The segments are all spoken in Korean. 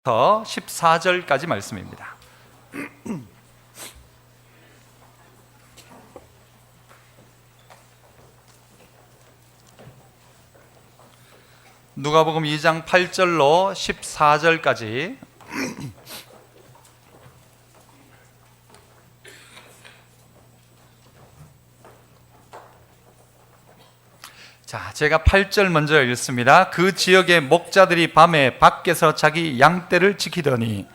14절까지 말씀입니다. 누가복음 2장 8절로 14절까지. 자, 제가 8절 먼저 읽습니다. 그 지역의 목자들이 밤에 밖에서 자기 양떼를 지키더니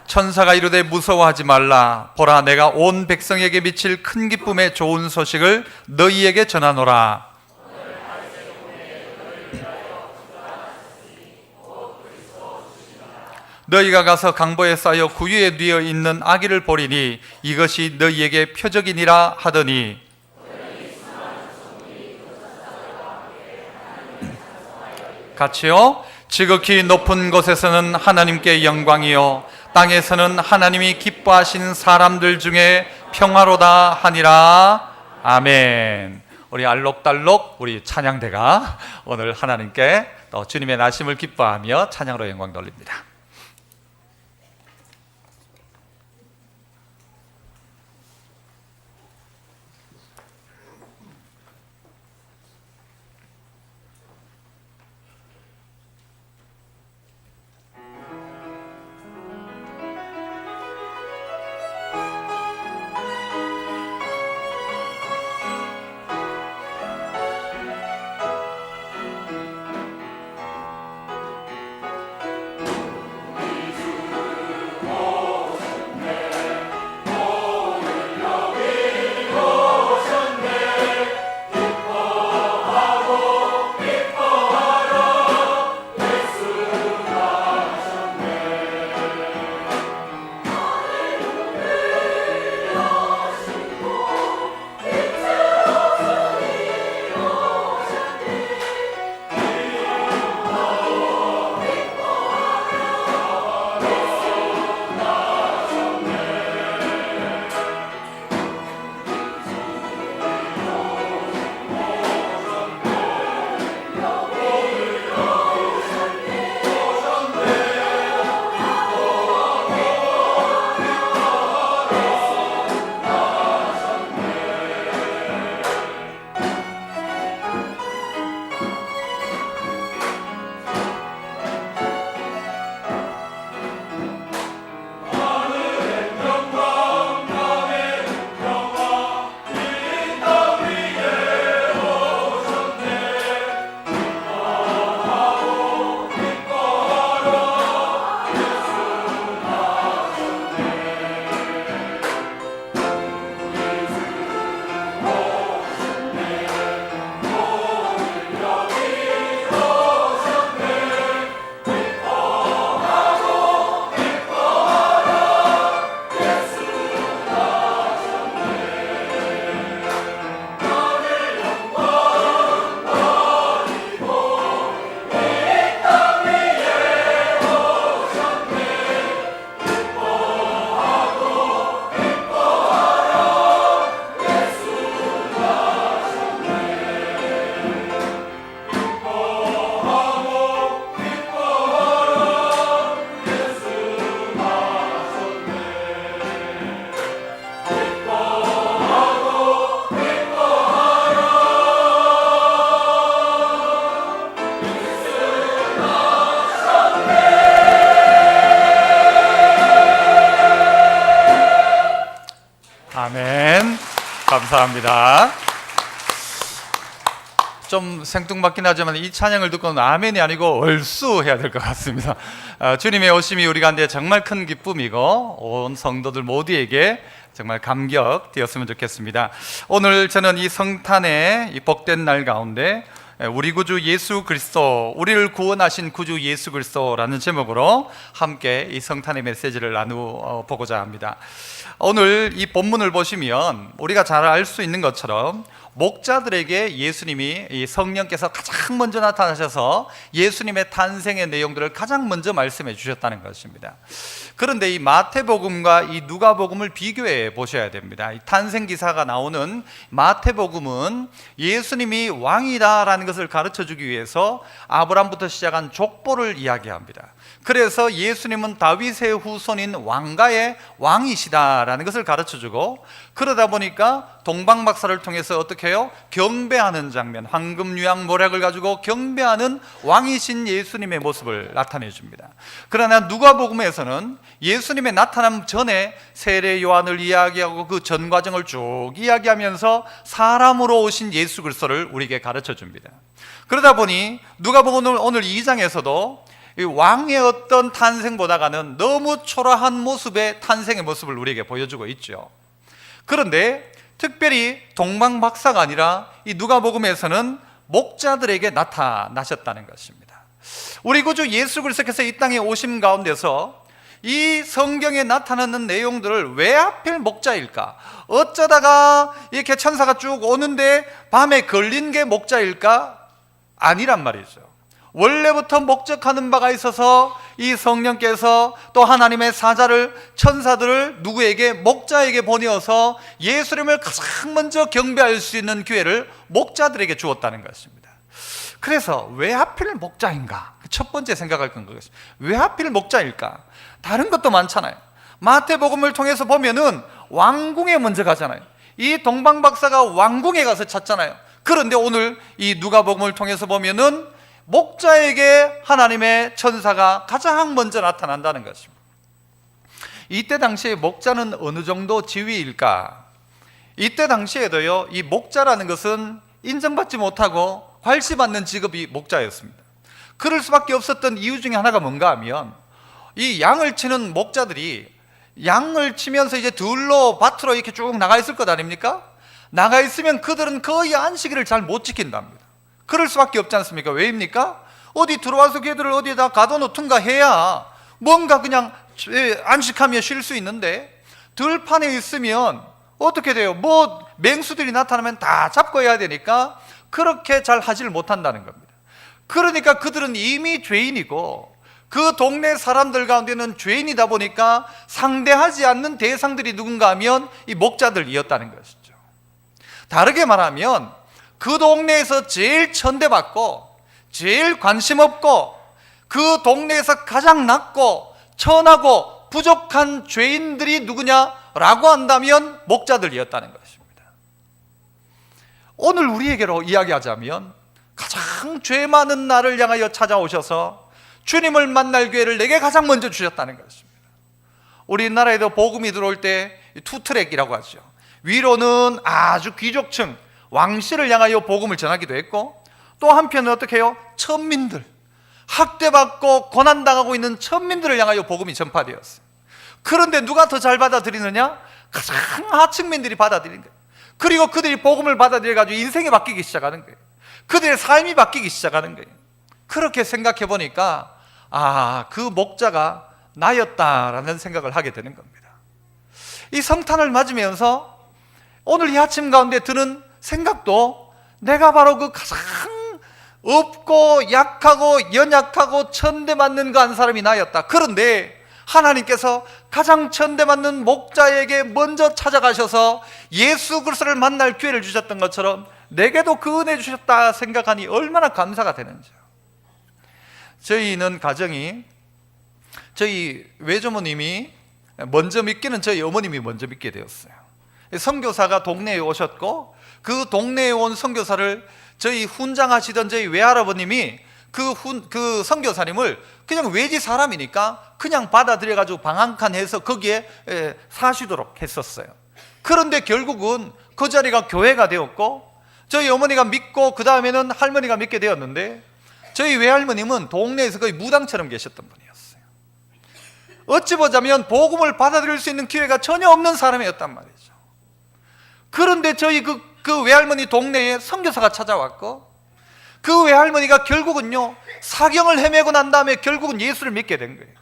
천사가 이르되 무서워하지 말라. 보라, 내가 온 백성에게 미칠 큰 기쁨의 좋은 소식을 너희에게 전하노라. 너희가 가서 강보에 쌓여 구유에 뉘어 있는 아기를 보리니 이것이 너희에게 표적이니라 하더니, 같이요. 지극히 높은 곳에서는 하나님께 영광이요, 땅에서는 하나님이 기뻐하신 사람들 중에 평화로다 하니라. 아멘. 우리 알록달록 우리 찬양대가 오늘 하나님께 또 주님의 나심을 기뻐하며 찬양으로 영광 돌립니다. 아멘. 감사합니다. 좀 생뚱맞긴 하지만 이 찬양을 듣고는 아멘이 아니고 얼쑤 해야 될 것 같습니다. 주님의 오심이 우리 가운데 정말 큰 기쁨이고 온 성도들 모두에게 정말 감격되었으면 좋겠습니다. 오늘 저는 이 성탄의 이 복된 날 가운데 우리 구주 예수 그리스도, 우리를 구원하신 구주 예수 그리스도라는 제목으로 함께 이 성탄의 메시지를 나누어 보고자 합니다. 오늘 이 본문을 보시면 우리가 잘 알 수 있는 것처럼 목자들에게 예수님이 이 성령께서 가장 먼저 나타나셔서 예수님의 탄생의 내용들을 가장 먼저 말씀해 주셨다는 것입니다. 그런데 이 마태복음과 이 누가복음을 비교해 보셔야 됩니다. 이 탄생 기사가 나오는 마태복음은 예수님이 왕이다라는 것을 가르쳐 주기 위해서 아브라함부터 시작한 족보를 이야기합니다. 그래서 예수님은 다윗의 후손인 왕가의 왕이시다라는 것을 가르쳐 주고, 그러다 보니까 동방박사를 통해서 어떻게 해요? 경배하는 장면, 황금 유향 모략을 가지고 경배하는 왕이신 예수님의 모습을 나타내 줍니다. 그러나 누가복음에서는 예수님의 나타남 전에 세례 요한을 이야기하고 그 전 과정을 쭉 이야기하면서 사람으로 오신 예수 그리스도를 우리에게 가르쳐 줍니다. 그러다 보니 누가복음 오늘 2장에서도 이 왕의 어떤 탄생보다가는 너무 초라한 모습의 탄생의 모습을 우리에게 보여주고 있죠. 그런데 특별히 동방박사가 아니라 이 누가복음에서는 목자들에게 나타나셨다는 것입니다. 우리 구주 예수 그리스도께서 이 땅에 오심 가운데서 이 성경에 나타나는 내용들을 왜 하필 목자일까? 어쩌다가 이렇게 천사가 쭉 오는데 밤에 걸린 게 목자일까? 아니란 말이죠. 원래부터 목적하는 바가 있어서 이 성령께서 또 하나님의 사자를, 천사들을 누구에게? 목자에게 보내어서 예수님을 가장 먼저 경배할 수 있는 기회를 목자들에게 주었다는 것입니다. 그래서 왜 하필 목자인가? 첫 번째 생각할 건 그것입니다. 왜 하필 목자일까? 다른 것도 많잖아요. 마태복음을 통해서 보면은 왕궁에 먼저 가잖아요. 이 동방박사가 왕궁에 가서 찾잖아요. 그런데 오늘 이 누가복음을 통해서 보면은 목자에게 하나님의 천사가 가장 먼저 나타난다는 것입니다. 이때 당시에 목자는 어느 정도 지위일까? 이때 당시에도요, 이 목자라는 것은 인정받지 못하고 괄시받는 직업이 목자였습니다. 그럴 수밖에 없었던 이유 중에 하나가 뭔가 하면, 이 양을 치는 목자들이 양을 치면서 이제 들로 밭으로 이렇게 쭉 나가 있을 것 아닙니까? 나가 있으면 그들은 거의 안식일을 잘 못 지킨답니다. 그럴 수밖에 없지 않습니까? 왜입니까? 어디 들어와서 걔들을 어디에다 가둬놓든가 해야 뭔가 그냥 안식하며 쉴 수 있는데, 들판에 있으면 어떻게 돼요? 뭐 맹수들이 나타나면 다 잡고 해야 되니까 그렇게 잘 하지를 못한다는 겁니다. 그러니까 그들은 이미 죄인이고 그 동네 사람들 가운데는 죄인이다 보니까 상대하지 않는 대상들이 누군가 하면 이 목자들이었다는 것이죠. 다르게 말하면 그 동네에서 제일 천대받고 제일 관심 없고 그 동네에서 가장 낮고 천하고 부족한 죄인들이 누구냐라고 한다면 목자들이었다는 것입니다. 오늘 우리에게로 이야기하자면 가장 죄 많은 나를 향하여 찾아오셔서 주님을 만날 기회를 내게 가장 먼저 주셨다는 것입니다. 우리나라에도 복음이 들어올 때 투트랙이라고 하죠. 위로는 아주 귀족층, 왕실을 향하여 복음을 전하기도 했고, 또 한편은 어떻게 해요? 천민들, 학대받고 고난당하고 있는 천민들을 향하여 복음이 전파되었어요. 그런데 누가 더 잘 받아들이느냐? 가장 하층민들이 받아들인 거예요. 그리고 그들이 복음을 받아들여가지고 인생이 바뀌기 시작하는 거예요. 그들의 삶이 바뀌기 시작하는 거예요. 그렇게 생각해 보니까 그 목자가 나였다라는 생각을 하게 되는 겁니다. 이 성탄을 맞으면서 오늘 이 아침 가운데 드는 생각도 내가 바로 그 가장 없고 약하고 연약하고 천대맞는 그 한 사람이 나였다. 그런데 하나님께서 가장 천대맞는 목자에게 먼저 찾아가셔서 예수 그리스도를 만날 기회를 주셨던 것처럼 내게도 그 은혜 주셨다 생각하니 얼마나 감사가 되는지요. 저희는 가정이, 저희 외조모님이 먼저 믿기는 저희 어머님이 먼저 믿게 되었어요. 선교사가 동네에 오셨고 그 동네에 온 선교사를 저희 훈장하시던 저희 외할아버님이 그 선교사님을 그냥 외지 사람이니까 그냥 받아들여가지고 방 한 칸 해서 거기에 사시도록 했었어요. 그런데 결국은 그 자리가 교회가 되었고 저희 어머니가 믿고 그 다음에는 할머니가 믿게 되었는데, 저희 외할머님은 동네에서 거의 무당처럼 계셨던 분이었어요. 어찌 보자면 복음을 받아들일 수 있는 기회가 전혀 없는 사람이었단 말이죠. 그런데 저희 그 외할머니 동네에 선교사가 찾아왔고 그 외할머니가 결국은요 사경을 헤매고 난 다음에 결국은 예수를 믿게 된 거예요.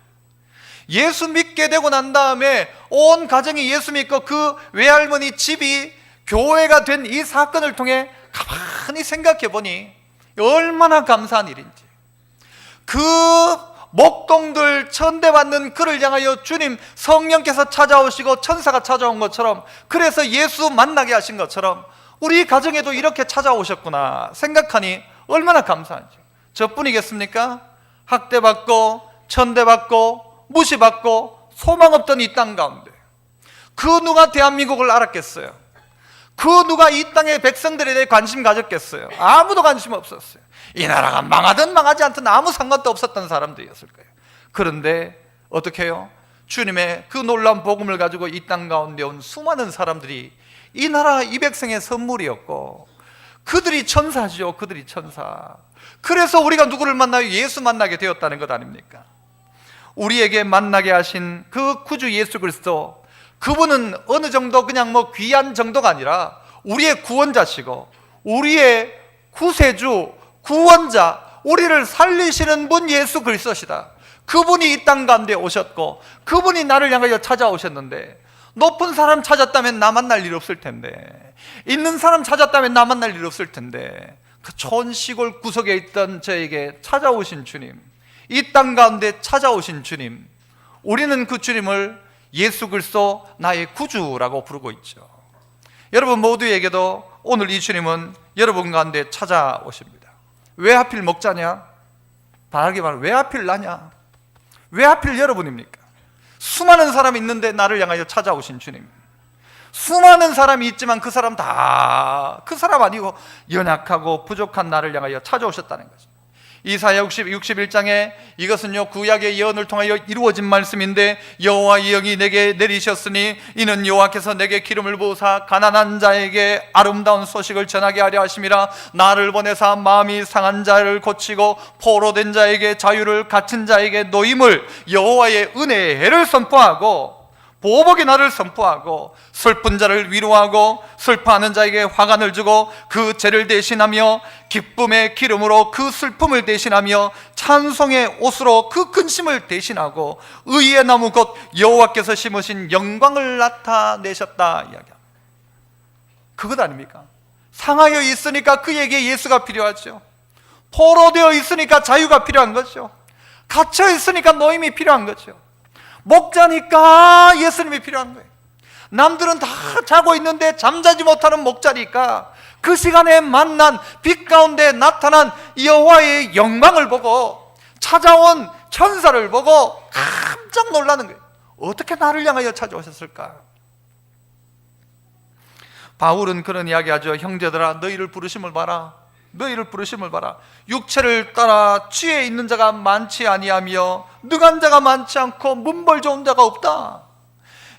예수 믿게 되고 난 다음에 온 가정이 예수 믿고 그 외할머니 집이 교회가 된 이 사건을 통해 가만히 생각해 보니 얼마나 감사한 일인지. 그 목동들 천대받는 그를 향하여 주님 성령께서 찾아오시고 천사가 찾아온 것처럼, 그래서 예수 만나게 하신 것처럼 우리 가정에도 이렇게 찾아오셨구나 생각하니 얼마나 감사한지. 저뿐이겠습니까? 학대받고 천대받고 무시받고 소망 없던 이 땅 가운데 그 누가 대한민국을 알았겠어요? 그 누가 이 땅의 백성들에 대해 관심 가졌겠어요? 아무도 관심 없었어요. 이 나라가 망하든 망하지 않든 아무 상관도 없었던 사람들이었을 거예요. 그런데 어떻게 해요? 주님의 그 놀라운 복음을 가지고 이 땅 가운데 온 수많은 사람들이 이 나라 이 백성의 선물이었고, 그들이 천사죠. 그들이 천사. 그래서 우리가 누구를 만나요? 예수 만나게 되었다는 것 아닙니까? 우리에게 만나게 하신 그 구주 예수 그리스도, 그분은 어느 정도 그냥 뭐 귀한 정도가 아니라 우리의 구원자시고 우리의 구세주, 구원자, 우리를 살리시는 분 예수 그리스도시다. 그분이 이 땅 가운데 오셨고 그분이 나를 향하여 찾아오셨는데, 높은 사람 찾았다면 나 만날 일 없을 텐데, 있는 사람 찾았다면 나 만날 일 없을 텐데, 그 촌 시골 구석에 있던 저에게 찾아오신 주님, 이 땅 가운데 찾아오신 주님, 우리는 그 주님을 예수 그리스도 나의 구주라고 부르고 있죠. 여러분 모두에게도 오늘 이 주님은 여러분 가운데 찾아오십니다. 왜 하필 목자냐? 바라기 말하면 왜 하필 나냐? 왜 하필 여러분입니까? 수많은 사람이 있는데 나를 향하여 찾아오신 주님, 수많은 사람이 있지만 그 사람 다 그 사람 아니고 연약하고 부족한 나를 향하여 찾아오셨다는 거죠. 이사야 61장에 이것은요 구약의 예언을 통하여 이루어진 말씀인데, 여호와의 영이 내게 내리셨으니 이는 여호와께서 내게 기름을 부으사 가난한 자에게 아름다운 소식을 전하게 하려 하심이라. 나를 보내사 마음이 상한 자를 고치고 포로된 자에게 자유를, 갇힌 자에게 노임을, 여호와의 은혜의 해를 선포하고 보복의 날을 선포하고 슬픈 자를 위로하고 슬퍼하는 자에게 화관을 주고 그 죄를 대신하며 기쁨의 기름으로 그 슬픔을 대신하며 찬송의 옷으로 그 근심을 대신하고 의의 나무 곧 여호와께서 심으신 영광을 나타내셨다 이야기합니다. 그것 아닙니까? 상하여 있으니까 그에게 예수가 필요하죠. 포로되어 있으니까 자유가 필요한 거죠. 갇혀 있으니까 노임이 필요한 거죠. 목자니까 예수님이 필요한 거예요. 남들은 다 자고 있는데 잠자지 못하는 목자니까 그 시간에 만난 빛 가운데 나타난 여호와의 영광을 보고 찾아온 천사를 보고 깜짝 놀라는 거예요. 어떻게 나를 향하여 찾아오셨을까? 바울은 그런 이야기하죠. 형제들아 너희를 부르심을 봐라. 너희를 부르심을 봐라. 육체를 따라 지혜 있는 자가 많지 아니하며 능한 자가 많지 않고 문벌 좋은 자가 없다.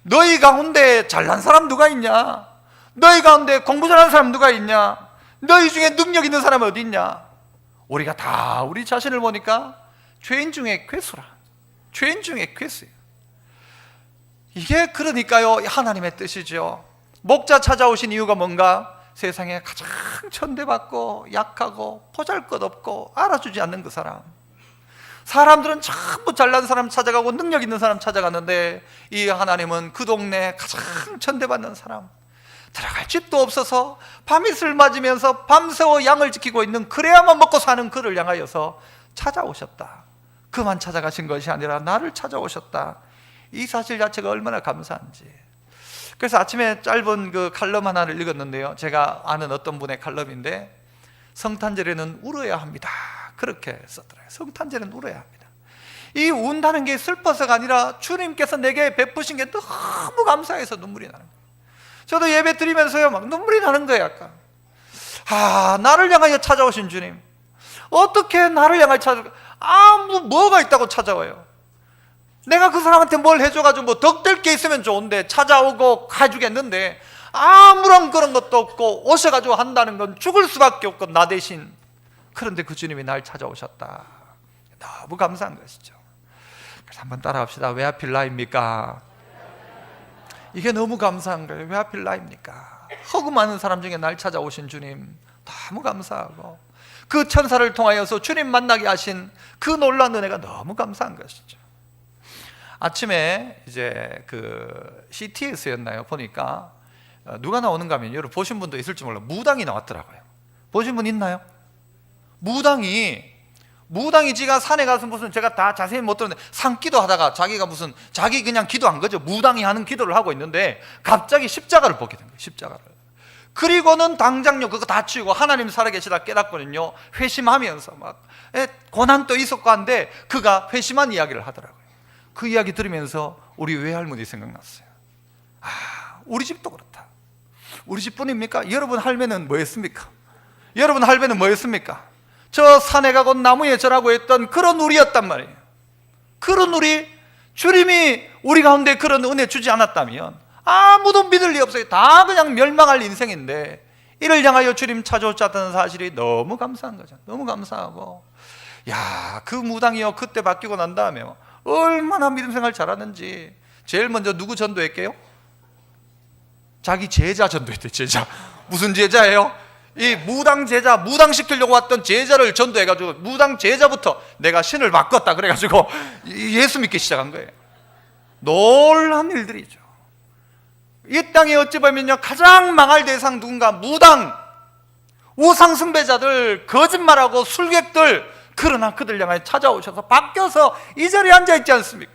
너희 가운데 잘난 사람 누가 있냐? 너희 가운데 공부 잘하는 사람 누가 있냐? 너희 중에 능력 있는 사람이 어디 있냐? 우리가 다 우리 자신을 보니까 죄인 중에 괴수라. 죄인 중에 괴수예요. 이게 그러니까요 하나님의 뜻이죠. 목자 찾아오신 이유가 뭔가? 세상에 가장 천대받고 약하고 보잘것없고 알아주지 않는 그 사람. 사람들은 전부 잘난 사람 찾아가고 능력 있는 사람 찾아가는데 이 하나님은 그 동네에 가장 천대받는 사람, 들어갈 집도 없어서 밤이슬 맞으면서 밤새워 양을 지키고 있는, 그래야만 먹고 사는 그를 향하여서 찾아오셨다. 그만 찾아가신 것이 아니라 나를 찾아오셨다. 이 사실 자체가 얼마나 감사한지. 그래서 아침에 짧은 그 칼럼 하나를 읽었는데요, 제가 아는 어떤 분의 칼럼인데, 성탄절에는 울어야 합니다 그렇게 썼더라고요. 성탄절에는 울어야 합니다. 이 운다는 게 슬퍼서가 아니라 주님께서 내게 베푸신 게 너무 감사해서 눈물이 나는 거예요. 저도 예배 드리면서요 막 눈물이 나는 거예요. 약간 나를 향하여 찾아오신 주님, 어떻게 나를 향하여 뭐가 있다고 찾아와요? 내가 그 사람한테 뭘 해줘가지고 뭐 덕될 게 있으면 좋은데 찾아오고 해주겠는데 아무런 그런 것도 없고 오셔가지고 한다는 건 죽을 수밖에 없고 나 대신. 그런데 그 주님이 날 찾아오셨다. 너무 감사한 것이죠. 그래서 한번 따라합시다. 왜 하필 나입니까? 이게 너무 감사한 거예요. 왜 하필 나입니까? 허구 많은 사람 중에 날 찾아오신 주님 너무 감사하고, 그 천사를 통하여서 주님 만나게 하신 그 놀라운 은혜가 너무 감사한 것이죠. 아침에 이제 그 CTS였나요? 보니까 누가 나오는가 하면 여러분 보신 분도 있을지 몰라 무당이 나왔더라고요. 보신 분 있나요? 무당이 지가 산에 가서 무슨 제가 다 자세히 못 들었는데 산기도 하다가 자기 그냥 기도한 거죠. 무당이 하는 기도를 하고 있는데 갑자기 십자가를 보게 된 거예요. 십자가를. 그리고는 당장요 그거 다 치우고 하나님 살아계시다 깨닫거든요. 회심하면서 막 고난도 있었고 한데 그가 회심한 이야기를 하더라고요. 그 이야기 들으면서 우리 외할머니 생각났어요. 우리 집도 그렇다. 우리 집뿐입니까? 여러분 할매는 뭐였습니까? 여러분 할매는 뭐였습니까? 저 산에 가고 나무에 절하고 했던 그런 우리였단 말이에요. 그런 우리, 주님이 우리 가운데 그런 은혜 주지 않았다면 아무도 믿을 리 없어요. 다 그냥 멸망할 인생인데 이를 향하여 주님 찾아오셨다는 사실이 너무 감사한 거죠. 너무 감사하고, 야, 그 무당이요 그때 바뀌고 난 다음에 얼마나 믿음 생활 잘하는지. 제일 먼저 누구 전도했게요? 자기 제자 전도했대. 제자. 무슨 제자예요? 이 무당 제자, 무당 시키려고 왔던 제자를 전도해가지고 무당 제자부터 내가 신을 바꿨다 그래가지고 예수 믿기 시작한 거예요. 놀란 일들이죠. 이 땅에 어찌 보면요 가장 망할 대상 누군가? 무당, 우상 숭배자들, 거짓말하고 술객들. 그러나 그들 향해 찾아오셔서 바뀌어서 이 자리에 앉아있지 않습니까?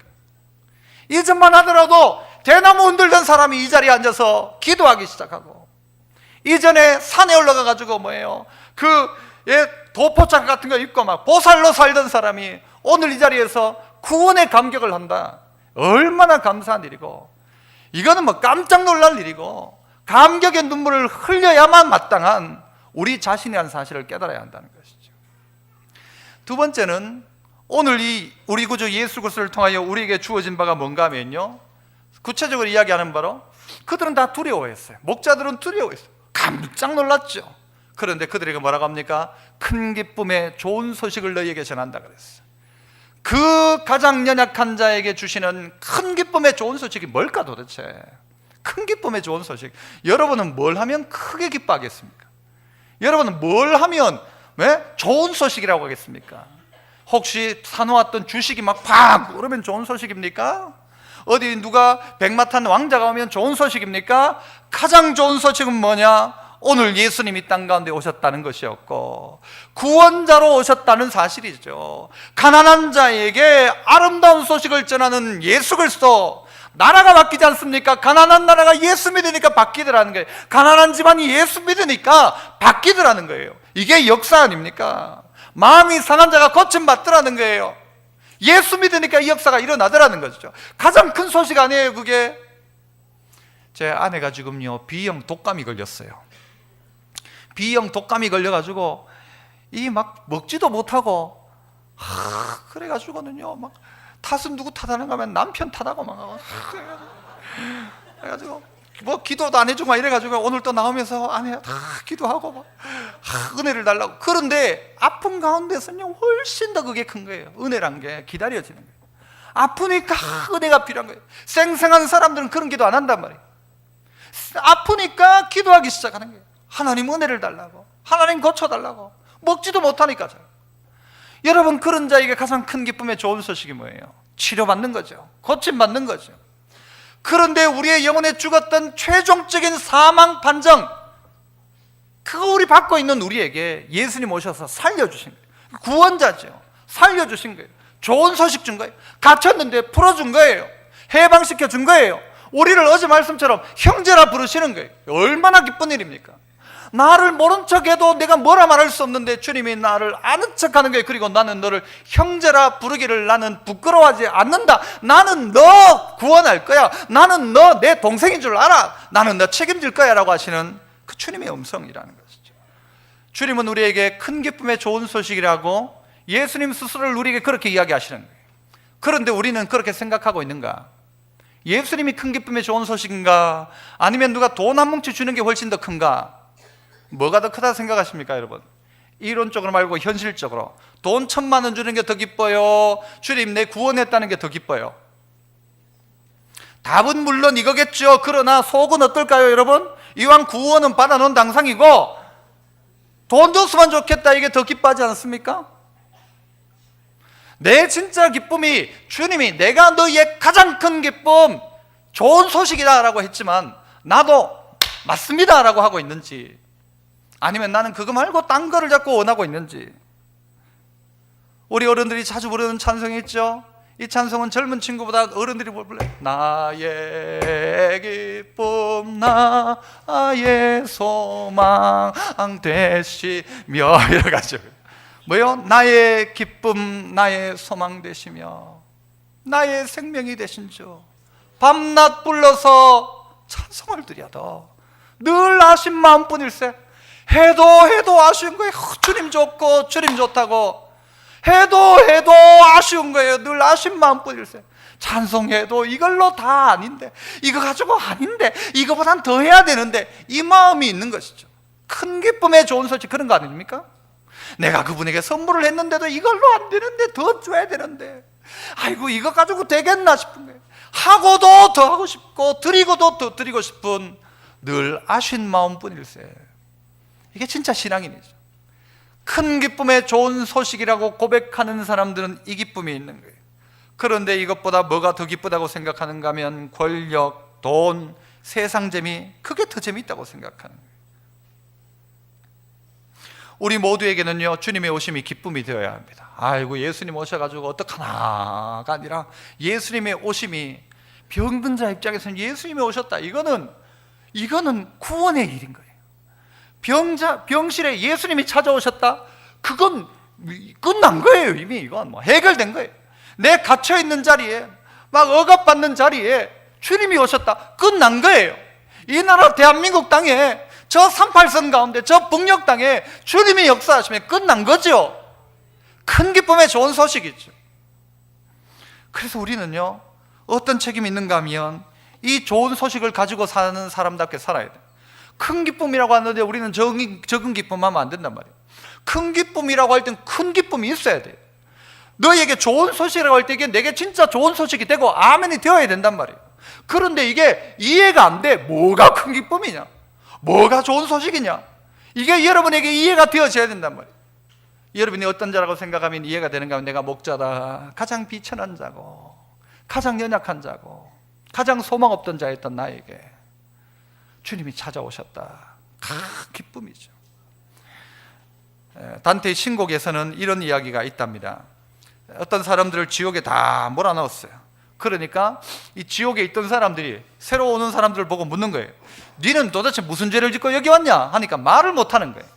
이전만 하더라도 대나무 흔들던 사람이 이 자리에 앉아서 기도하기 시작하고, 이전에 산에 올라가가지고 도포장 같은 거 입고 막 보살로 살던 사람이 오늘 이 자리에서 구원의 감격을 한다. 얼마나 감사한 일이고, 이거는 깜짝 놀랄 일이고, 감격의 눈물을 흘려야만 마땅한 우리 자신이라는 사실을 깨달아야 한다는 것이죠. 두 번째는 오늘 이 우리 구주 예수 그리스도를 통하여 우리에게 주어진 바가 뭔가 하면요, 구체적으로 이야기하는 바로 그들은 다 두려워했어요. 목자들은 두려워했어요. 깜짝 놀랐죠. 그런데 그들에게 뭐라고 합니까? 큰 기쁨의 좋은 소식을 너희에게 전한다 그랬어요. 그 가장 연약한 자에게 주시는 큰 기쁨의 좋은 소식이 뭘까 도대체? 큰 기쁨의 좋은 소식. 여러분은 뭘 하면 크게 기뻐하겠습니까? 여러분은 뭘 하면 좋은 소식이라고 하겠습니까? 혹시 사놓았던 주식이 막 팍 오르면 좋은 소식입니까? 어디 누가 백마탄 왕자가 오면 좋은 소식입니까? 가장 좋은 소식은 뭐냐? 오늘 예수님이 땅 가운데 오셨다는 것이었고 구원자로 오셨다는 사실이죠. 가난한 자에게 아름다운 소식을 전하는 예수 그리스도. 나라가 바뀌지 않습니까? 가난한 나라가 예수 믿으니까 바뀌더라는 거예요. 가난한 집안이 예수 믿으니까 바뀌더라는 거예요. 이게 역사 아닙니까? 마음이 상한 자가 고침받더라는 거예요. 예수 믿으니까 이 역사가 일어나더라는 거죠. 가장 큰 소식 아니에요 그게? 제 아내가 지금요 B형 독감이 걸렸어요. B형 독감이 걸려가지고 이 막 먹지도 못하고 그래가지고는요 막 탓은 누구 탓하는가 하면 남편 탓하고 막 그래가지고 뭐 기도도 안 해주고 막 이래가지고 오늘 또 나오면서 아내가 다 기도하고 막 은혜를 달라고. 그런데 아픈 가운데서는요 훨씬 더 그게 큰 거예요. 은혜란 게 기다려지는 거예요. 아프니까 은혜가 필요한 거예요. 생생한 사람들은 그런 기도 안 한단 말이에요. 아프니까 기도하기 시작하는 거예요. 하나님 은혜를 달라고, 하나님 고쳐달라고. 먹지도 못하니까. 여러분, 그런 자에게 가장 큰 기쁨의 좋은 소식이 뭐예요? 치료받는 거죠. 고침받는 거죠. 그런데 우리의 영혼에 죽었던 최종적인 사망 판정, 그거 우리 받고 있는 우리에게 예수님 오셔서 살려주신 거예요. 구원자죠. 살려주신 거예요. 좋은 소식 준 거예요. 갇혔는데 풀어준 거예요. 해방시켜 준 거예요. 우리를 어제 말씀처럼 형제라 부르시는 거예요. 얼마나 기쁜 일입니까? 나를 모른 척해도 내가 뭐라 말할 수 없는데 주님이 나를 아는 척하는 거예요. 그리고 나는 너를 형제라 부르기를 나는 부끄러워하지 않는다. 나는 너 구원할 거야. 나는 너 내 동생인 줄 알아. 나는 너 책임질 거야 라고 하시는 그 주님의 음성이라는 것이죠. 주님은 우리에게 큰 기쁨의 좋은 소식이라고 예수님 스스로를 우리에게 그렇게 이야기하시는 거예요. 그런데 우리는 그렇게 생각하고 있는가? 예수님이 큰 기쁨의 좋은 소식인가? 아니면 누가 돈 한 뭉치 주는 게 훨씬 더 큰가? 뭐가 더 크다 생각하십니까 여러분? 이론적으로 말고 현실적으로 돈 1,000만 원 주는 게 더 기뻐요? 주님 내 구원했다는 게 더 기뻐요? 답은 물론 이거겠죠. 그러나 속은 어떨까요 여러분? 이왕 구원은 받아놓은 당상이고 돈 줬으면 좋겠다, 이게 더 기뻐하지 않습니까? 내 진짜 기쁨이 주님이 내가 너희의 가장 큰 기쁨, 좋은 소식이다라고 했지만 나도 맞습니다라고 하고 있는지, 아니면 나는 그거 말고 딴 거를 자꾸 원하고 있는지. 우리 어른들이 자주 부르는 찬송이 있죠. 이 찬송은 젊은 친구보다 어른들이 불러요. 나의 기쁨 나의 소망 되시며, 이래 가지고 뭐요? 나의 기쁨 나의 소망 되시며 나의 생명이 되신 주, 밤낮 불러서 찬송을 드려도 늘 아신 마음뿐일세. 해도 아쉬운 거예요. 주님 좋고 주님 좋다고 해도 아쉬운 거예요. 늘 아신 마음뿐일세. 찬송해도 이걸로 다 아닌데, 이거 가지고 아닌데, 이거보단 더 해야 되는데, 이 마음이 있는 것이죠. 큰 기쁨의 좋은 소식, 그런 거 아닙니까? 내가 그분에게 선물을 했는데도 이걸로 안 되는데 더 줘야 되는데, 아이고 이거 가지고 되겠나 싶은 거예요. 하고도 더 하고 싶고 드리고도 더 드리고 싶은 늘 아신 마음뿐일세. 이게 진짜 신앙인이죠. 큰 기쁨의 좋은 소식이라고 고백하는 사람들은 이 기쁨이 있는 거예요. 그런데 이것보다 뭐가 더 기쁘다고 생각하는가 하면 권력, 돈, 세상 재미, 그게 더 재미있다고 생각하는 거예요. 우리 모두에게는요, 주님의 오심이 기쁨이 되어야 합니다. 아이고 예수님 오셔가지고 어떡하나가 아니라, 예수님의 오심이 병든 자 입장에서는 예수님이 오셨다, 이거는 구원의 일인 거예요. 병실에 예수님이 찾아오셨다, 그건 끝난 거예요. 이미 이건 뭐 해결된 거예요. 내 갇혀있는 자리에, 막 억압받는 자리에 주님이 오셨다, 끝난 거예요. 이 나라 대한민국 땅에, 저 38선 가운데 저 북녘 땅에 주님이 역사하시면 끝난 거죠. 큰 기쁨의 좋은 소식이죠. 그래서 우리는요, 어떤 책임이 있는가 하면 이 좋은 소식을 가지고 사는 사람답게 살아야 돼요. 큰 기쁨이라고 하는데 우리는 적은 기쁨하면 안 된단 말이에요. 큰 기쁨이라고 할 땐 큰 기쁨이 있어야 돼요. 너에게 좋은 소식이라고 할 때 이게 내게 진짜 좋은 소식이 되고 아멘이 되어야 된단 말이에요. 그런데 이게 이해가 안 돼. 뭐가 큰 기쁨이냐, 뭐가 좋은 소식이냐, 이게 여러분에게 이해가 되어져야 된단 말이에요. 여러분이 어떤 자라고 생각하면 이해가 되는가 하면, 내가 목자다, 가장 비천한 자고 가장 연약한 자고 가장 소망 없던 자였던 나에게 주님이 찾아오셨다. 기쁨이죠. 단테의 신곡에서는 이런 이야기가 있답니다. 어떤 사람들을 지옥에 다 몰아넣었어요. 그러니까 이 지옥에 있던 사람들이 새로 오는 사람들을 보고 묻는 거예요. 너는 도대체 무슨 죄를 짓고 여기 왔냐 하니까 말을 못하는 거예요.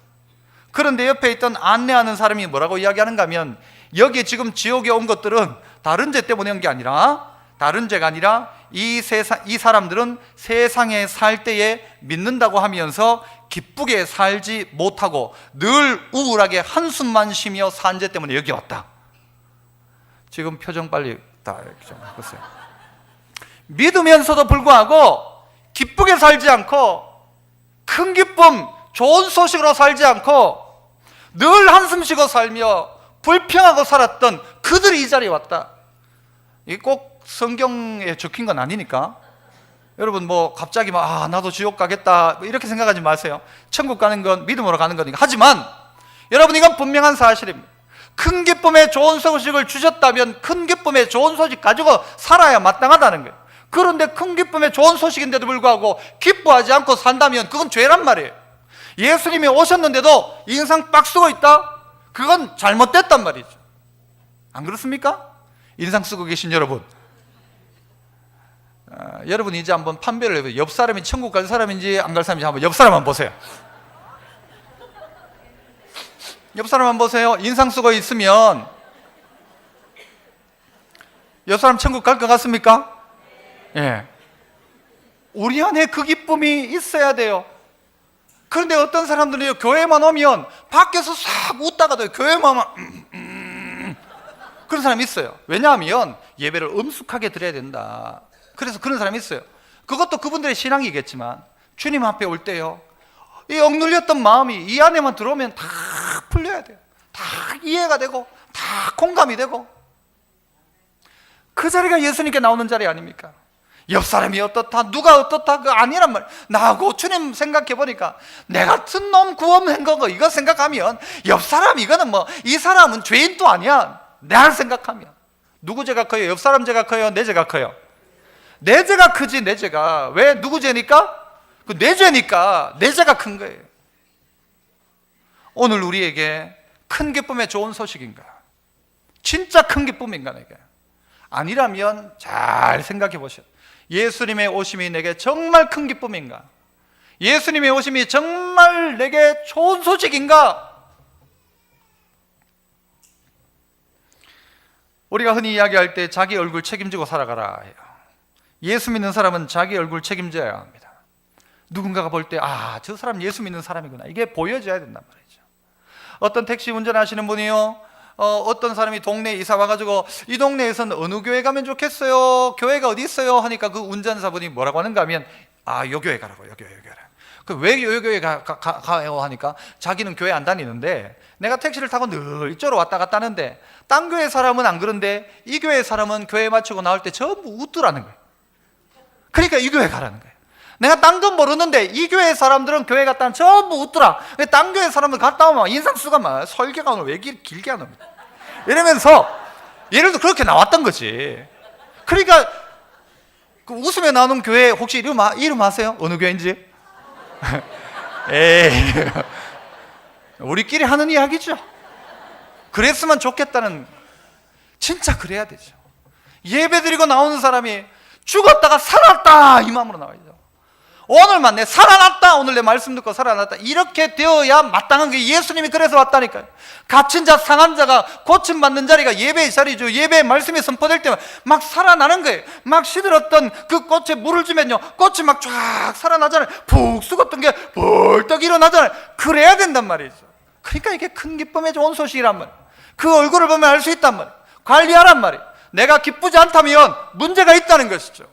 그런데 옆에 있던 안내하는 사람이 뭐라고 이야기하는가 하면, 여기 지금 지옥에 온 것들은 다른 죄 때문에 온 게 아니라, 다른 죄가 아니라 이 사람들은 세상에 살 때에 믿는다고 하면서 기쁘게 살지 못하고 늘 우울하게 한숨만 쉬며 산 죄 때문에 여기 왔다. 지금 표정 빨리 다 좀 보세요. 믿으면서도 불구하고 기쁘게 살지 않고, 큰 기쁨, 좋은 소식으로 살지 않고 늘 한숨 쉬고 살며 불평하고 살았던 그들이 이 자리에 왔다. 이게 꼭 성경에 적힌 건 아니니까 여러분 뭐 갑자기 막 나도 지옥 가겠다 이렇게 생각하지 마세요. 천국 가는 건 믿음으로 가는 거니까. 하지만 여러분, 이건 분명한 사실입니다. 큰 기쁨의 좋은 소식을 주셨다면 큰 기쁨의 좋은 소식 가지고 살아야 마땅하다는 거예요. 그런데 큰 기쁨의 좋은 소식인데도 불구하고 기뻐하지 않고 산다면 그건 죄란 말이에요. 예수님이 오셨는데도 인상 빡 쓰고 있다? 그건 잘못됐단 말이죠. 안 그렇습니까? 인상 쓰고 계신 여러분, 여러분 이제 한번 판별을 해보세요. 옆 사람이 천국 갈 사람인지 안 갈 사람인지 한번 옆 사람 한번 보세요. 옆 사람 한번 보세요. 인상 쓰고 있으면 옆 사람 천국 갈 것 같습니까? 예. 우리 안에 그 기쁨이 있어야 돼요. 그런데 어떤 사람들이 교회만 오면 밖에서 싹 웃다가도 교회만 오면 그런 사람이 있어요. 왜냐하면 예배를 엄숙하게 드려야 된다. 그래서 그런 사람이 있어요. 그것도 그분들의 신앙이겠지만 주님 앞에 올 때요, 이 억눌렸던 마음이 이 안에만 들어오면 다 풀려야 돼요. 다 이해가 되고 다 공감이 되고, 그 자리가 예수님께 나오는 자리 아닙니까? 옆 사람이 어떻다, 누가 어떻다, 그 아니란 말. 나하고 주님 생각해 보니까 내 같은 놈 구원한 거고 이거 생각하면 옆 사람 이거는 뭐 이 사람은 죄인도 아니야. 나를 생각하면. 누구 죄가 커요? 옆 사람 죄가 커요? 내 죄가 커요? 내 죄가 크지. 내 죄가. 왜? 누구 죄니까? 내 죄니까 내 죄가 큰 거예요. 오늘 우리에게 큰 기쁨의 좋은 소식인가? 진짜 큰 기쁨인가 내게? 아니라면 잘 생각해 보셔. 예수님의 오심이 내게 정말 큰 기쁨인가? 예수님의 오심이 정말 내게 좋은 소식인가? 우리가 흔히 이야기할 때 자기 얼굴 책임지고 살아가라 해요. 예수 믿는 사람은 자기 얼굴 책임져야 합니다. 누군가가 볼 때 저 사람 예수 믿는 사람이구나, 이게 보여져야 된단 말이죠. 어떤 택시 운전하시는 분이요, 어떤 사람이 동네에 이사 와가지고 이 동네에서는 어느 교회 가면 좋겠어요? 교회가 어디 있어요? 하니까 그 운전사분이 뭐라고 하는가 하면 요 교회 가라고, 요 교회. 왜 요 교회 가요? 하니까 자기는 교회 안 다니는데 내가 택시를 타고 늘 이쪽으로 왔다 갔다 하는데 딴 교회 사람은 안 그런데 이 교회 사람은 교회 마치고 나올 때 전부 웃더라는 거예요. 그러니까 이 교회 가라는 거예요. 내가 딴 건 모르는데 이 교회 사람들은 교회 갔다 오면 전부 웃더라. 딴 교회 사람은 갔다 오면 인상수가 막 설교가 오늘 왜 길게 하는 거야 이러면서 예를 들어 그렇게 나왔던 거지. 그러니까 그 웃으며 나오는 교회 혹시 이름 아세요? 어느 교회인지? 에이, 우리끼리 하는 이야기죠. 그랬으면 좋겠다는, 진짜 그래야 되죠. 예배 드리고 나오는 사람이 죽었다가 살았다 이 마음으로 나와야죠. 오늘만 내 살아났다, 오늘 내 말씀 듣고 살아났다, 이렇게 되어야 마땅한 게 예수님이 그래서 왔다니까요. 갇힌 자, 상한 자가 고침받는 자리가 예배의 자리죠. 예배의 말씀이 선포될 때만 막 살아나는 거예요. 막 시들었던 그 꽃에 물을 주면요, 꽃이 막 쫙 살아나잖아요. 푹 죽었던 게 벌떡 일어나잖아요. 그래야 된단 말이죠. 그러니까 이게 큰 기쁨의 좋은 소식이란 말이에요. 그 얼굴을 보면 알 수 있단 말이에요. 관리하란 말이에요. 내가 기쁘지 않다면 문제가 있다는 것이죠.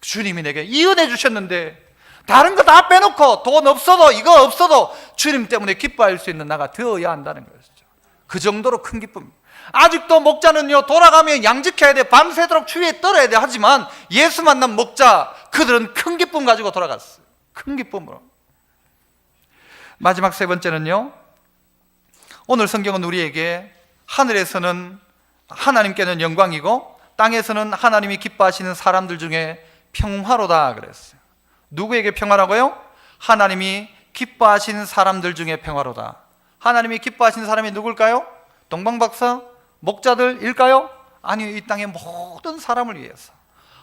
주님이 내게 이 은혜 주셨는데 다른 거 다 빼놓고 돈 없어도 이거 없어도 주님 때문에 기뻐할 수 있는 나가 되어야 한다는 것이죠. 그 정도로 큰 기쁨입니다. 아직도 목자는요, 돌아가면 양직해야 돼, 밤새도록 추위에 떨어야 돼. 하지만 예수 만난 목자, 그들은 큰 기쁨 가지고 돌아갔어요. 큰 기쁨으로. 마지막 세 번째는요, 오늘 성경은 우리에게 하늘에서는 하나님께는 영광이고 땅에서는 하나님이 기뻐하시는 사람들 중에 평화로다 그랬어요. 누구에게 평화라고요? 하나님이 기뻐하시는 사람들 중에 평화로다. 하나님이 기뻐하시는 사람이 누굴까요? 동방박사? 목자들일까요? 아니요, 이 땅의 모든 사람을 위해서,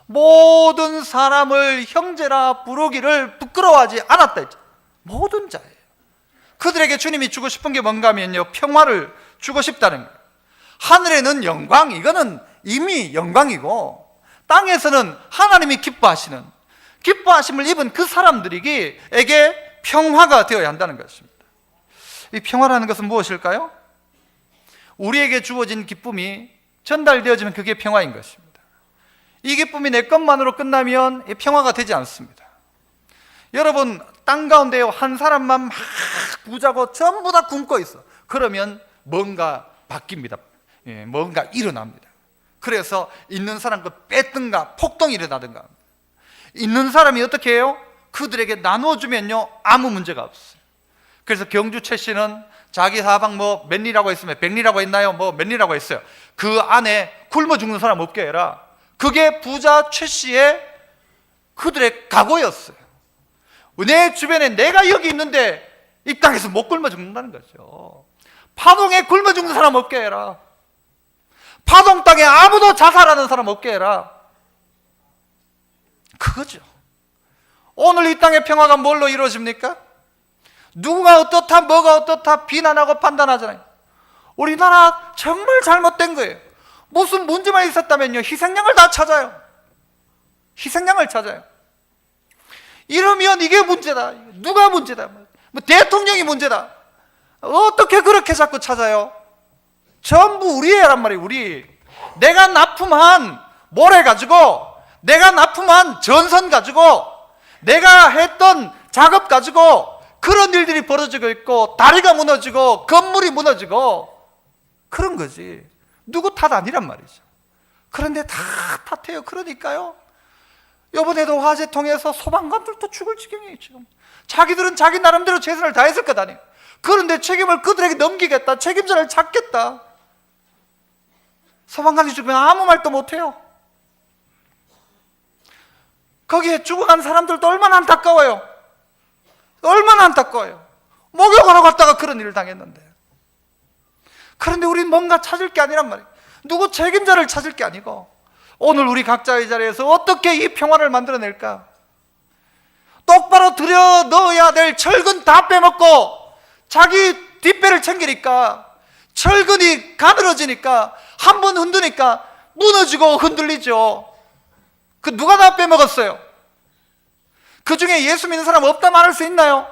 모든 사람을 형제라 부르기를 부끄러워하지 않았다 했죠. 모든 자예요. 그들에게 주님이 주고 싶은 게 뭔가 하면요, 평화를 주고 싶다는 거예요. 하늘에는 영광, 이거는 이미 영광이고, 땅에서는 하나님이 기뻐하심을 입은 그 사람들에게 평화가 되어야 한다는 것입니다. 이 평화라는 것은 무엇일까요? 우리에게 주어진 기쁨이 전달되어지면 그게 평화인 것입니다. 이 기쁨이 내 것만으로 끝나면 평화가 되지 않습니다. 여러분, 땅 가운데 한 사람만 막 부자고 전부 다 굶고 있어. 그러면 뭔가 바뀝니다. 뭔가 일어납니다. 그래서 있는 사람 거 뺏든가 폭동이 일어나든가. 있는 사람이 어떻게 해요? 그들에게 나눠주면요, 아무 문제가 없어요. 그래서 경주 최 씨는 자기 사방 몇 리라고 했으면 100리라고 했나요? 몇 리라고 했어요. 그 안에 굶어 죽는 사람 없게 해라. 그게 부자 최 씨의 그들의 각오였어요. 내 주변에 내가 여기 있는데 이 땅에서 못 굶어 죽는다는 거죠. 파동에 굶어 죽는 사람 없게 해라. 파동 땅에 아무도 자살하는 사람 없게 해라. 그거죠. 오늘 이 땅의 평화가 뭘로 이루어집니까? 누가 어떻다, 뭐가 어떻다 비난하고 판단하잖아요. 우리나라 정말 잘못된 거예요. 무슨 문제만 있었다면요, 희생양을 다 찾아요. 희생양을 찾아요. 이러면 이게 문제다, 누가 문제다, 대통령이 문제다, 어떻게 그렇게 자꾸 찾아요? 전부 우리애란 말이에요. 우리. 내가 납품한 모래 가지고, 내가 납품한 전선 가지고, 내가 했던 작업 가지고 그런 일들이 벌어지고 있고, 다리가 무너지고 건물이 무너지고 그런 거지. 누구 탓 아니란 말이죠. 그런데 다 탓해요. 그러니까요, 이번에도 화재 통해서 소방관들도 죽을 지경이에요. 지금 자기들은 자기 나름대로 최선을 다했을 것 아니에요. 그런데 책임을 그들에게 넘기겠다, 책임자를 찾겠다. 소방관이 죽으면 아무 말도 못해요. 거기에 죽어간 사람들도 얼마나 안타까워요. 얼마나 안타까워요. 목욕하러 갔다가 그런 일을 당했는데. 그런데 우리는 뭔가 찾을 게 아니란 말이에요. 누구 책임자를 찾을 게 아니고, 오늘 우리 각자의 자리에서 어떻게 이 평화를 만들어낼까? 똑바로 들여 넣어야 될 철근 다 빼먹고 자기 뒷배를 챙기니까, 철근이 가늘어지니까, 한 번 흔드니까 무너지고 흔들리죠. 그 누가 다 빼먹었어요? 그 중에 예수 믿는 사람 없다 말할 수 있나요?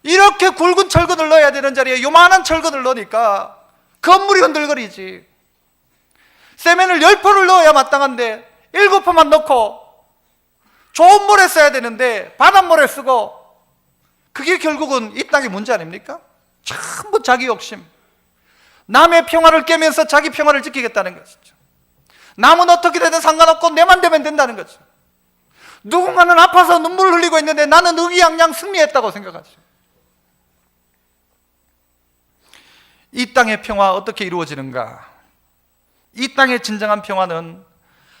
이렇게 굵은 철근을 넣어야 되는 자리에 요만한 철근을 넣으니까 건물이 흔들거리지. 세면을 10포를 넣어야 마땅한데 7포만 넣고, 좋은 모래 써야 되는데 바닷모래 쓰고, 그게 결국은 이 땅의 문제 아닙니까? 전부 자기 욕심. 남의 평화를 깨면서 자기 평화를 지키겠다는 것이죠. 남은 어떻게 되든 상관없고 내만 되면 된다는 거죠. 누군가는 아파서 눈물을 흘리고 있는데 나는 의기양양 승리했다고 생각하죠. 이 땅의 평화 어떻게 이루어지는가? 이 땅의 진정한 평화는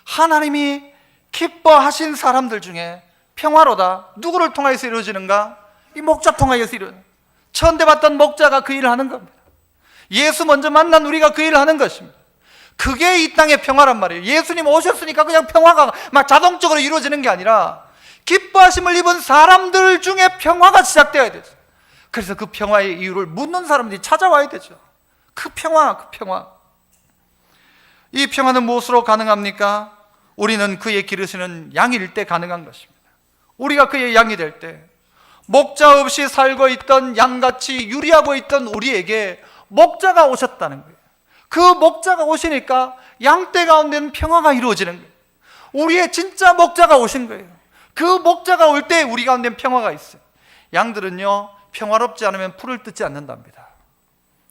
하나님이 기뻐하신 사람들 중에 평화로다. 누구를 통해서 이루어지는가? 이 목자 통하여서 이루어져요. 천대받던 목자가 그 일을 하는 겁니다. 예수 먼저 만난 우리가 그 일을 하는 것입니다. 그게 이 땅의 평화란 말이에요. 예수님 오셨으니까 그냥 평화가 막 자동적으로 이루어지는 게 아니라 기뻐하심을 입은 사람들 중에 평화가 시작되어야 되죠. 그래서 그 평화의 이유를 묻는 사람들이 찾아와야 되죠. 그 평화, 그 평화. 이 평화는 무엇으로 가능합니까? 우리는 그의 기르시는 양일 때 가능한 것입니다. 우리가 그의 양이 될 때, 목자 없이 살고 있던 양같이 유리하고 있던 우리에게 목자가 오셨다는 거예요. 그 목자가 오시니까 양떼 가운데는 평화가 이루어지는 거예요. 우리의 진짜 목자가 오신 거예요. 그 목자가 올 때 우리 가운데는 평화가 있어요. 양들은요, 평화롭지 않으면 풀을 뜯지 않는답니다.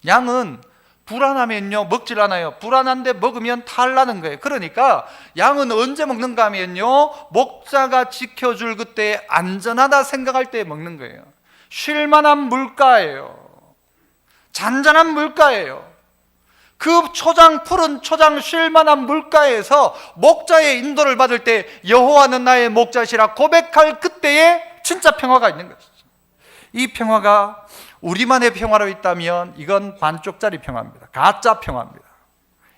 양은 불안하면요 먹질 않아요. 불안한데 먹으면 탈나는 거예요. 그러니까 양은 언제 먹는가 하면요, 목자가 지켜줄 그때 안전하다 생각할 때 먹는 거예요. 쉴만한 물가예요. 잔잔한 물가예요. 그 초장, 푸른 초장 쉴만한 물가에서 목자의 인도를 받을 때 여호와는 나의 목자시라 고백할 그때에 진짜 평화가 있는 것이죠. 이 평화가 우리만의 평화로 있다면 이건 반쪽짜리 평화입니다. 가짜 평화입니다.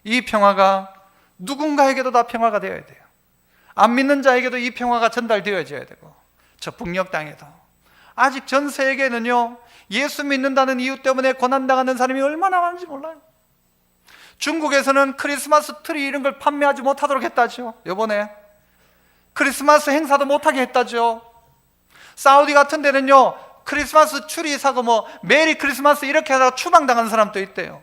이 평화가 누군가에게도 다 평화가 되어야 돼요. 안 믿는 자에게도 이 평화가 전달되어져야 되고, 저 북녘 땅에도 아직 전 세계에는요, 예수 믿는다는 이유 때문에 고난당하는 사람이 얼마나 많은지 몰라요. 중국에서는 크리스마스 트리 이런 걸 판매하지 못하도록 했다죠. 이번에 크리스마스 행사도 못하게 했다죠. 사우디 같은 데는요, 크리스마스 추리 사고 뭐 메리 크리스마스 이렇게 하다가 추방당하는 사람도 있대요.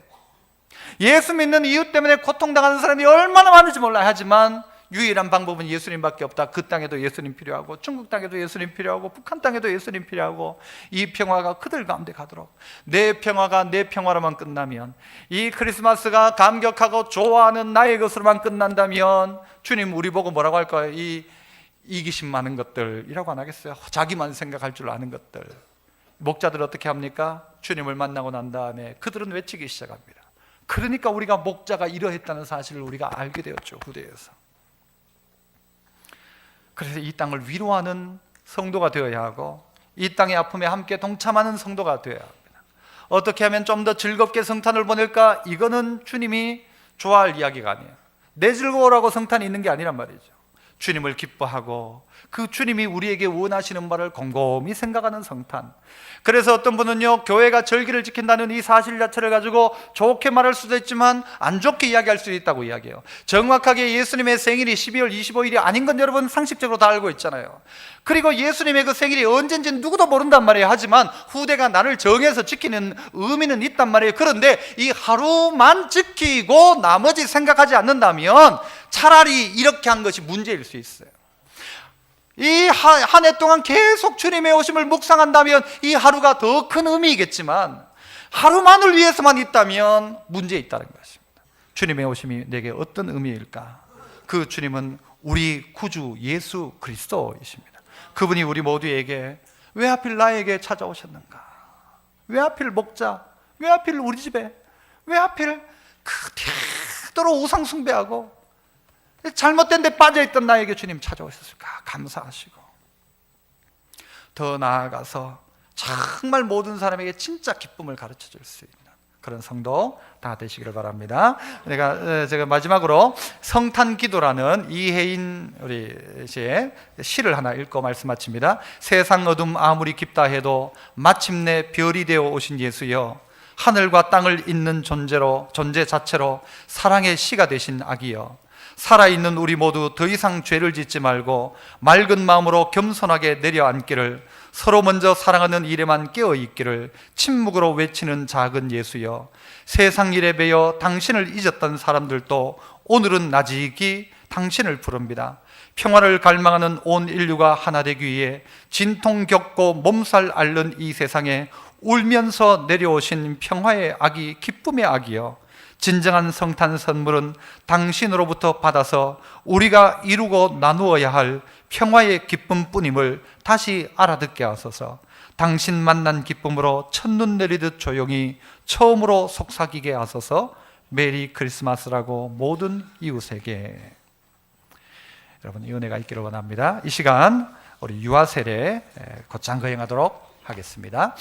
예수 믿는 이유 때문에 고통당하는 사람이 얼마나 많은지 몰라요. 하지만 유일한 방법은 예수님밖에 없다. 그 땅에도 예수님 필요하고, 중국 땅에도 예수님 필요하고, 북한 땅에도 예수님 필요하고, 이 평화가 그들 가운데 가도록, 내 평화가 내 평화로만 끝나면, 이 크리스마스가 감격하고 좋아하는 나의 것으로만 끝난다면 주님 우리 보고 뭐라고 할까요? 이 이기심 많은 것들이라고 안 하겠어요? 자기만 생각할 줄 아는 것들. 목자들 어떻게 합니까? 주님을 만나고 난 다음에 그들은 외치기 시작합니다. 그러니까 우리가 목자가 이러했다는 사실을 우리가 알게 되었죠, 후대에서. 그래서 이 땅을 위로하는 성도가 되어야 하고, 이 땅의 아픔에 함께 동참하는 성도가 되어야 합니다. 어떻게 하면 좀 더 즐겁게 성탄을 보낼까? 이거는 주님이 좋아할 이야기가 아니에요. 내 즐거워라고 성탄이 있는 게 아니란 말이죠. 주님을 기뻐하고 그 주님이 우리에게 원하시는 바를 곰곰이 생각하는 성탄. 그래서 어떤 분은요, 교회가 절기를 지킨다는 이 사실 자체를 가지고 좋게 말할 수도 있지만 안 좋게 이야기할 수도 있다고 이야기해요. 정확하게 예수님의 생일이 12월 25일이 아닌 건 여러분 상식적으로 다 알고 있잖아요. 그리고 예수님의 그 생일이 언젠지는 누구도 모른단 말이에요. 하지만 후대가 나를 정해서 지키는 의미는 있단 말이에요. 그런데 이 하루만 지키고 나머지 생각하지 않는다면 차라리 이렇게 한 것이 문제일 수 있어요. 이 한 해 동안 계속 주님의 오심을 묵상한다면 이 하루가 더 큰 의미이겠지만, 하루만을 위해서만 있다면 문제 있다는 것입니다. 주님의 오심이 내게 어떤 의미일까? 그 주님은 우리 구주 예수 그리스도이십니다. 그분이 우리 모두에게 왜 하필 나에게 찾아오셨는가? 왜 하필 목자? 왜 하필 우리 집에? 왜 하필 그 그토록 우상 숭배하고 잘못된 데 빠져있던 나에게 주님 찾아오셨을까 감사하시고, 더 나아가서 정말 모든 사람에게 진짜 기쁨을 가르쳐 줄 수 있는 그런 성도 다 되시기를 바랍니다. 제가 마지막으로 성탄기도라는 이혜인 우리 씨의 시를 하나 읽고 말씀 마칩니다. 세상 어둠 아무리 깊다 해도 마침내 별이 되어 오신 예수여, 하늘과 땅을 잇는 존재 자체로 사랑의 시가 되신 아기여, 살아있는 우리 모두 더 이상 죄를 짓지 말고 맑은 마음으로 겸손하게 내려앉기를, 서로 먼저 사랑하는 일에만 깨어있기를 침묵으로 외치는 작은 예수여, 세상 일에 매여 당신을 잊었던 사람들도 오늘은 나지기 당신을 부릅니다. 평화를 갈망하는 온 인류가 하나 되기 위해 진통 겪고 몸살 앓는 이 세상에 울면서 내려오신 평화의 아기, 기쁨의 아기여, 진정한 성탄 선물은 당신으로부터 받아서 우리가 이루고 나누어야 할 평화의 기쁨뿐임을 다시 알아듣게 하소서. 당신 만난 기쁨으로 첫눈 내리듯 조용히 처음으로 속삭이게 하소서. 메리 크리스마스라고 모든 이웃에게. 여러분, 이 은혜가 있기를 원합니다. 이 시간 우리 유아 세례 곧장 거행하도록 하겠습니다.